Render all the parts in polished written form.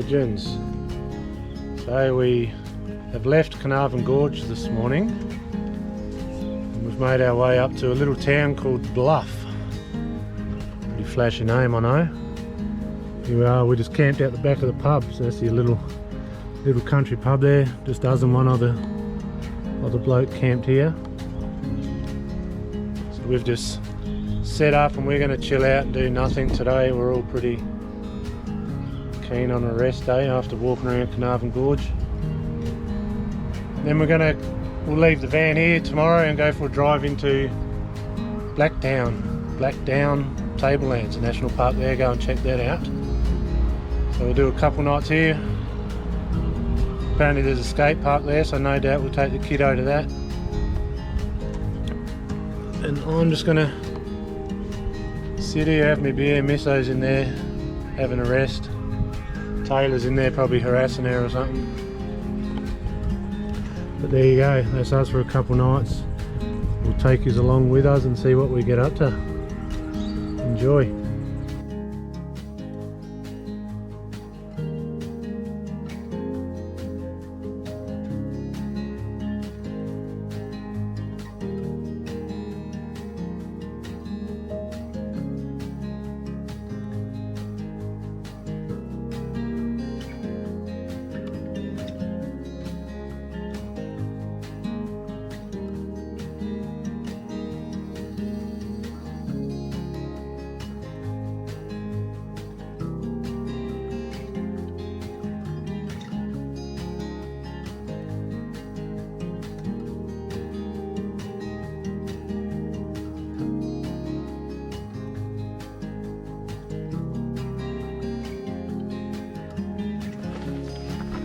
Legends. So we have left Carnarvon Gorge this morning and we've made our way up to a little town called Bluff. Pretty flashy name, I know. Here we are, we just camped out the back of the pub, so that's your little country pub there. Just us and one other bloke camped here. So we've just set up and we're going to chill out and do nothing today. We're all pretty keen on a rest day after walking around Carnarvon Gorge. Then we'll leave the van here tomorrow and go for a drive into Blackdown Tablelands, a national park there. Go and check that out. So we'll do a couple nights here. Apparently there's a skate park there, so no doubt we'll take the kiddo to that. And I'm just gonna sit here, have my beer. Misso's in there having a rest. Taylor's in there probably harassing her or something. But there you go, that's us for a couple nights. We'll take you along with us and see what we get up to. Enjoy.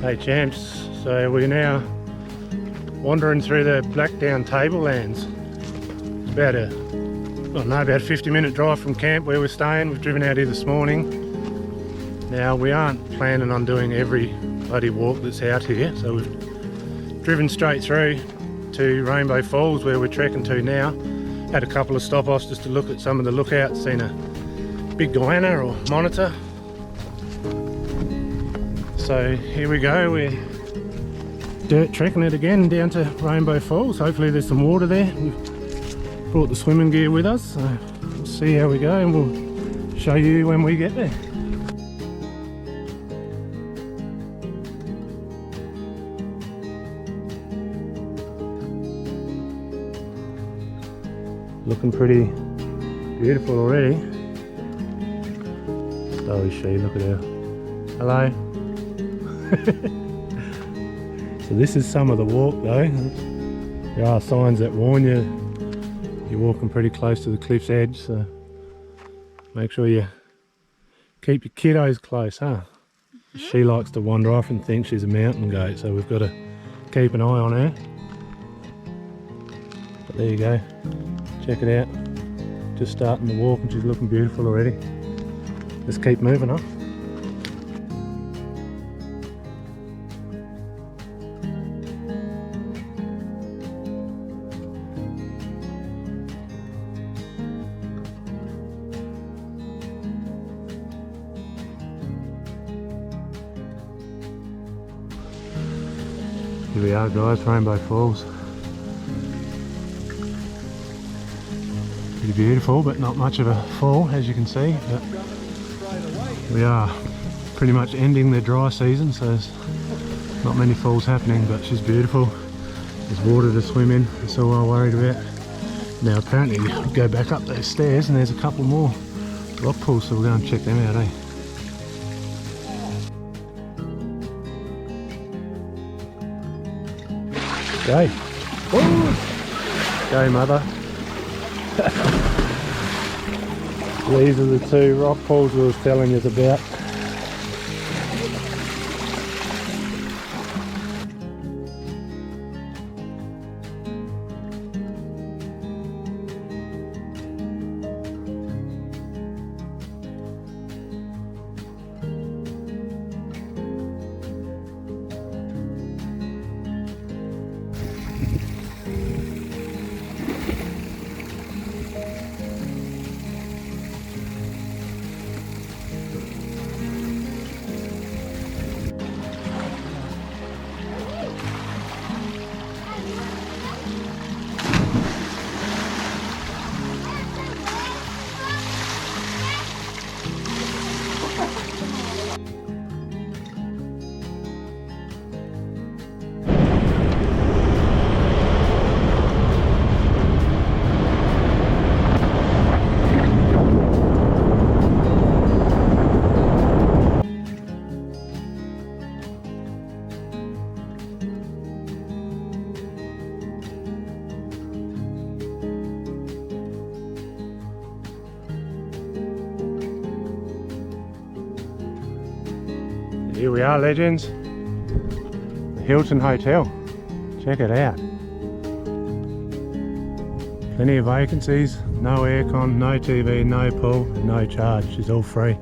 Hey champs, so we're now wandering through the Blackdown Tablelands. It's about a 50-minute drive from camp where we're staying. We've driven out here this morning. Now we aren't planning on doing every bloody walk that's out here, so we've driven straight through to Rainbow Falls where we're trekking to now. Had a couple of stop-offs just to look at some of the lookouts, seen a big goanna or monitor. So here we go, we're dirt trekking it again down to Rainbow Falls. Hopefully there's some water there. We've brought the swimming gear with us, so we'll see how we go and we'll show you when we get there. Looking pretty beautiful already. So is she, look at her. Hello. So this is some of the walk though. There are signs that warn you you're walking pretty close to the cliff's edge, so make sure you keep your kiddos close, huh? She likes to wander off and think she's a mountain goat, so we've got to keep an eye on her. But there you go, check it out. Just starting to walk and she's looking beautiful already. Let's keep moving on. Here we are guys, Rainbow Falls. Pretty beautiful, but not much of a fall as you can see. But we are pretty much ending the dry season, so there's not many falls happening, but she's beautiful. There's water to swim in, that's all I'm worried about. Now apparently you go back up those stairs and there's a couple more rock pools, so we'll go and check them out, eh? Go! Woo! Go mother! These are the two rock pools we was telling you about. Here we are, legends. The Hilton Hotel. Check it out. Plenty of vacancies, no aircon, no TV, no pool, and no charge. It's all free.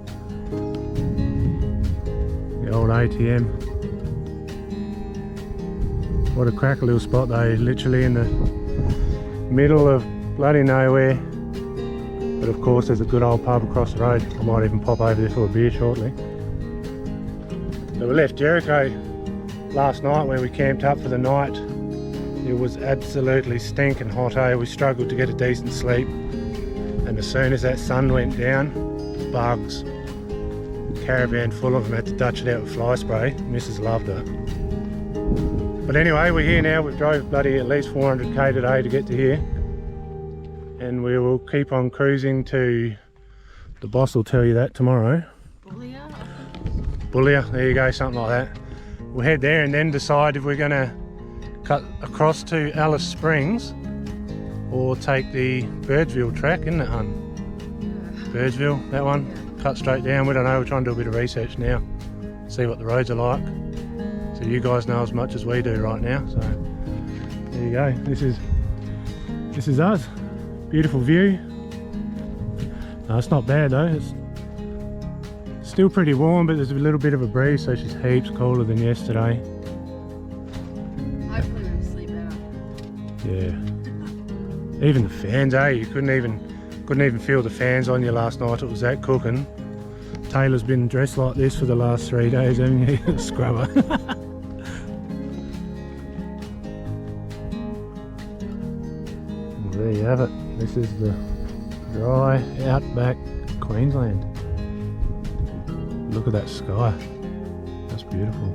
The old ATM. What a cracker little spot though, literally in the middle of bloody nowhere. But of course there's a good old pub across the road. I might even pop over there for a beer shortly. So we left Jericho last night where we camped up for the night. It was absolutely stinking hot, eh? We struggled to get a decent sleep. And as soon as that sun went down, bugs. Caravan full of them, had to dutch it out with fly spray. Mrs. loved it. But anyway, we're here now. We've drove bloody at least 400k today to get to here. And we will keep on cruising to, the boss will tell you that tomorrow. Bullia, there you go, something like that. We'll head there and then decide if we're going to cut across to Alice Springs or take the Birdsville track, isn't it, hun? Yeah. Birdsville, that one, cut straight down. We don't know, we're trying to do a bit of research now, see what the roads are like, so you guys know as much as we do right now. So there you go, this is us. Beautiful view. No, it's not bad though, it's still pretty warm, but there's a little bit of a breeze, so she's heaps cooler than yesterday. Hopefully we'll sleep better. Yeah. Even the fans, eh? You couldn't even feel the fans on you last night. It was that cooking. Taylor's been dressed like this for the last 3 days, haven't you? Scrubber. Well, there you have it. This is the dry Outback Queensland. Look at that sky. That's beautiful.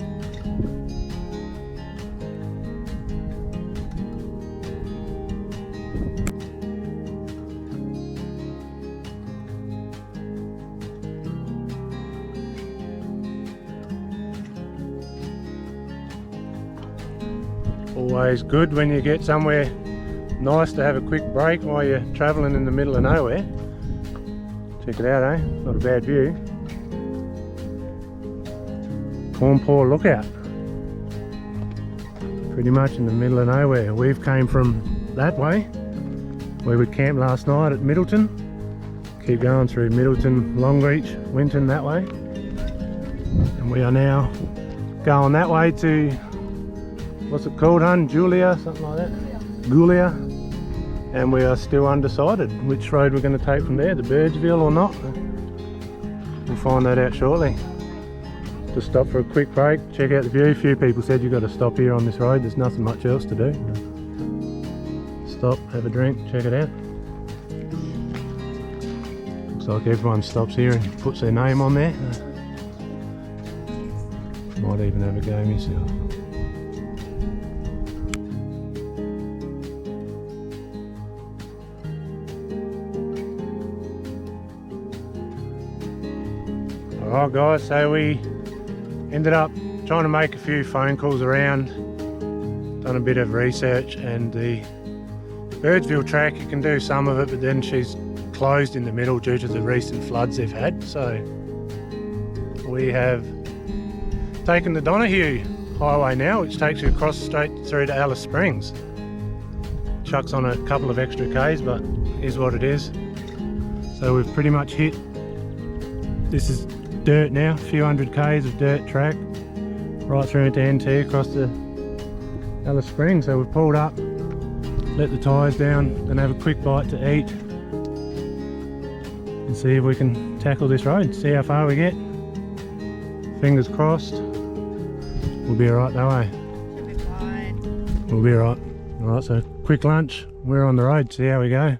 Always good when you get somewhere nice to have a quick break while you're travelling in the middle of nowhere. Check it out, eh? Not a bad view. Cornpaw Lookout. Pretty much in the middle of nowhere. We've came from that way, where we camped last night at Middleton. Keep going through Middleton, Longreach, Winton that way. And we are now going that way to, what's it called, hun? Julia, something like that? Julia. And we are still undecided which road we're going to take from there, the Birdsville or not. We'll find that out shortly. Just stop for a quick break, check out the view. A few people said you've got to stop here on this road, there's nothing much else to do. Stop, have a drink, check it out. Looks like everyone stops here and puts their name on there. Might even have a go myself. Alright guys, so we ended up trying to make a few phone calls around, done a bit of research, and the Birdsville track, you can do some of it, but then she's closed in the middle due to the recent floods they've had. So we have taken the Donahue highway now, which takes you across straight through to Alice Springs. Chucks on a couple of extra Ks, but is what it is. So we've pretty much hit, this is dirt now, a few hundred Ks of dirt track, right through into NT across to Alice Springs. So we've pulled up, let the tyres down, then have a quick bite to eat and see if we can tackle this road, see how far we get. Fingers crossed, we'll be alright though, eh? Should be fine. We'll be alright. Alright, so quick lunch, we're on the road, see how we go.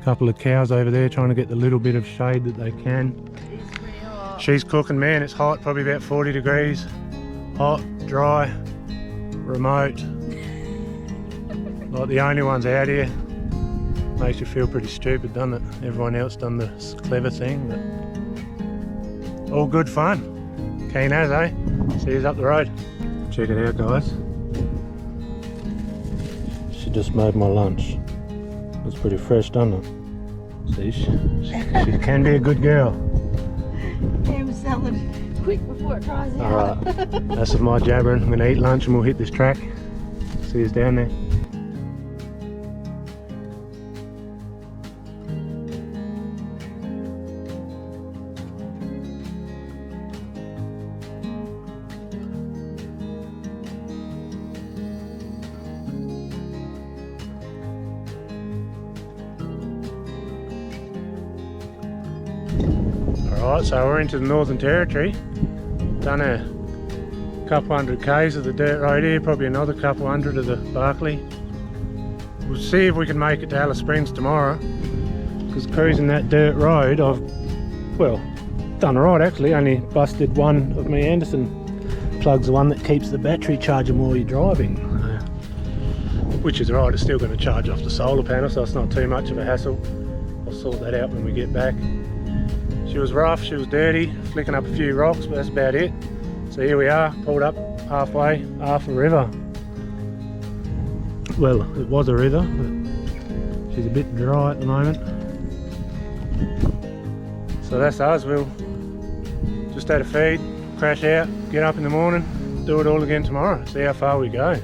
Couple of cows over there trying to get the little bit of shade that they can. She's cooking, man, it's hot, probably about 40 degrees. Hot, dry, remote. Like the only ones out here. Makes you feel pretty stupid, doesn't it? Everyone else done the clever thing, but all good fun. Keen as, eh? See you up the road. Check it out, guys. She just made my lunch. Looks pretty fresh, doesn't it? See, she can be a good girl. Ham salad. quick before it dries out. Alright, that's my jabbering. I'm going to eat lunch and we'll hit this track. See us down there. Alright, so we're into the Northern Territory. Done a couple hundred k's of the dirt road here, probably another couple hundred of the Barkley. We'll see if we can make it to Alice Springs tomorrow, because cruising that dirt road I've, well, done alright actually. Only busted one of me Anderson plugs, the one that keeps the battery charging while you're driving, which is right. It's still going to charge off the solar panel, so it's not too much of a hassle. I'll sort that out when we get back. She was rough, she was dirty, flicking up a few rocks, but that's about it. So here we are, pulled up halfway, half a river. Well, it was a river, but she's a bit dry at the moment. So that's us. We'll just had a feed, crash out, get up in the morning, do it all again tomorrow, see how far we go.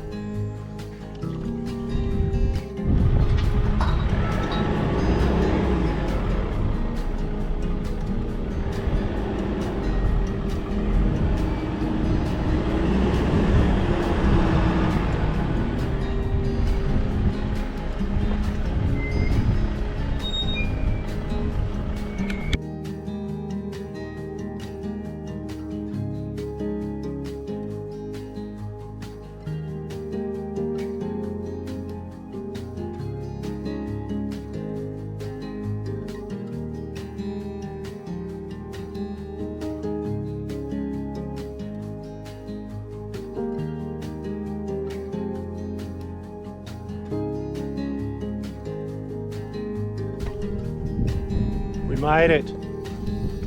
Made it.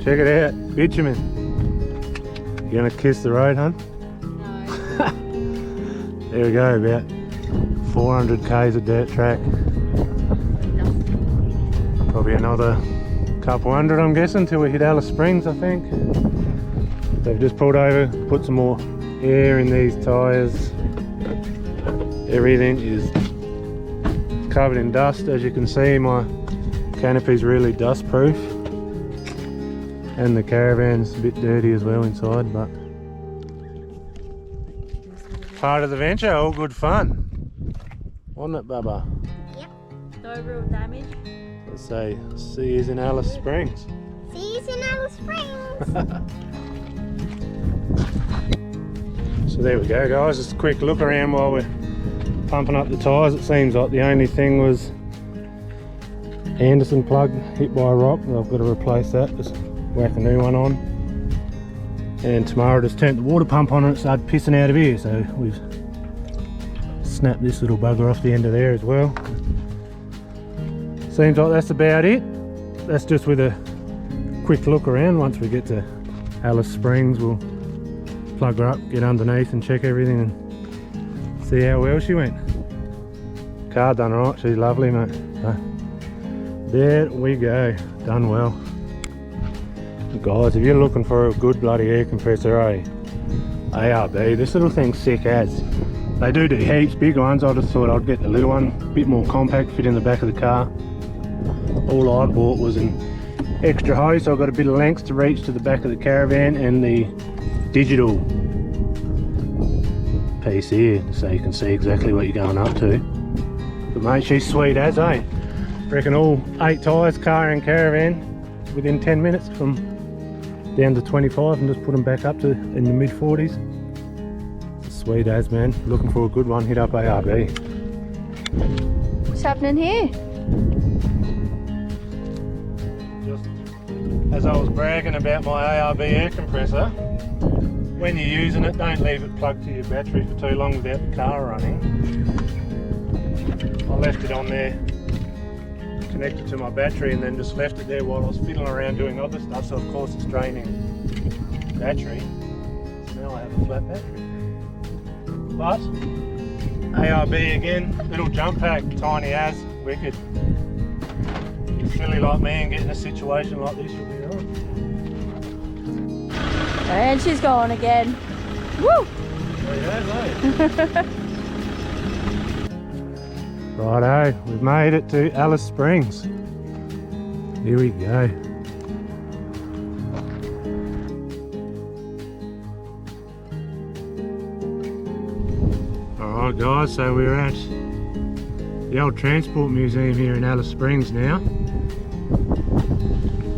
Check it out, bitumen. You gonna kiss the road, hun? No. There we go, about 400 k's of dirt track. Probably another couple hundred, I'm guessing, till we hit Alice Springs, I think. They've just pulled over, put some more air in these tyres. Everything is covered in dust. As you can see, my canopy's really dust proof, and the caravan's a bit dirty as well inside, but part of the venture, all good fun, wasn't it, Bubba? Yep. No real damage. Let's say see you in Alice Springs. See you in Alice Springs. So there we go, guys, just a quick look around while we're pumping up the tyres. It seems like the only thing was Anderson plug hit by a rock. I've got to replace that, just whack a new one on. And tomorrow just turned the water pump on and it started pissing out of here, so we've snapped this little bugger off the end of there as well. Seems like that's about it. That's just with a quick look around. Once we get to Alice Springs, we'll plug her up, get underneath and check everything and see how well she went. Car done alright, she's lovely, mate. So, there we go, done well. Guys, if you're looking for a good bloody air compressor, ARB, this little thing's sick as. They do heaps big ones. I just thought I'd get the little one, a bit more compact, fit in the back of the car. All I bought was an extra hose, so I've got a bit of length to reach to the back of the caravan, and the digital piece here, so you can see exactly what you're going up to. But mate, she's sweet as, eh? Reckon all 8 tyres, car and caravan, within 10 minutes from down to 25, and just put them back up to in the mid 40s. Sweet as, man. Looking for a good one, hit up ARB. What's happening here? Just as I was bragging about my ARB air compressor, when you're using it, don't leave it plugged to your battery for too long without the car running. I left it on there, connected to my battery, and then just left it there while I was fiddling around doing other stuff, so of course it's draining battery. So now I have a flat battery. But ARB again, little jump pack, tiny as, wicked. If you're silly like me and get in a situation like this, you'll be alright. And she's gone again. Woo! Righto, we've made it to Alice Springs. Here we go. Alright guys, so we're at the old Transport Museum here in Alice Springs now.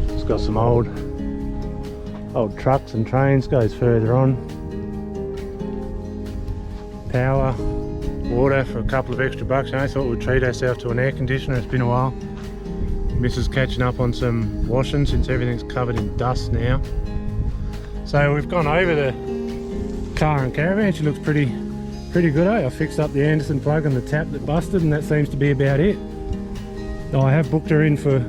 It's got some old trucks and trains, goes further on. Power, water for a couple of extra bucks. I thought we'd treat ourselves to an air conditioner. It's been a while. Missus catching up on some washing since everything's covered in dust now. So we've gone over the car and caravan. She looks pretty good, eh? I fixed up the Anderson plug and the tap that busted, and that seems to be about it. I have booked her in for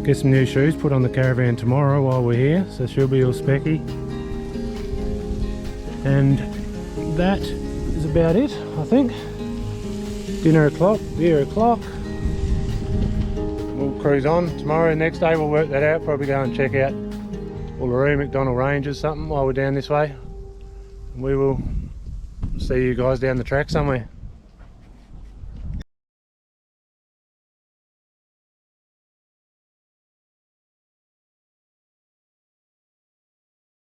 get some new shoes put on the caravan tomorrow while we're here, so she'll be all specky. And that is about it, I think. Dinner o'clock, beer o'clock. We'll cruise on tomorrow. Next day we'll work that out, probably go and check out Uluru, McDonald Range or something while we're down this way. And we will see you guys down the track somewhere.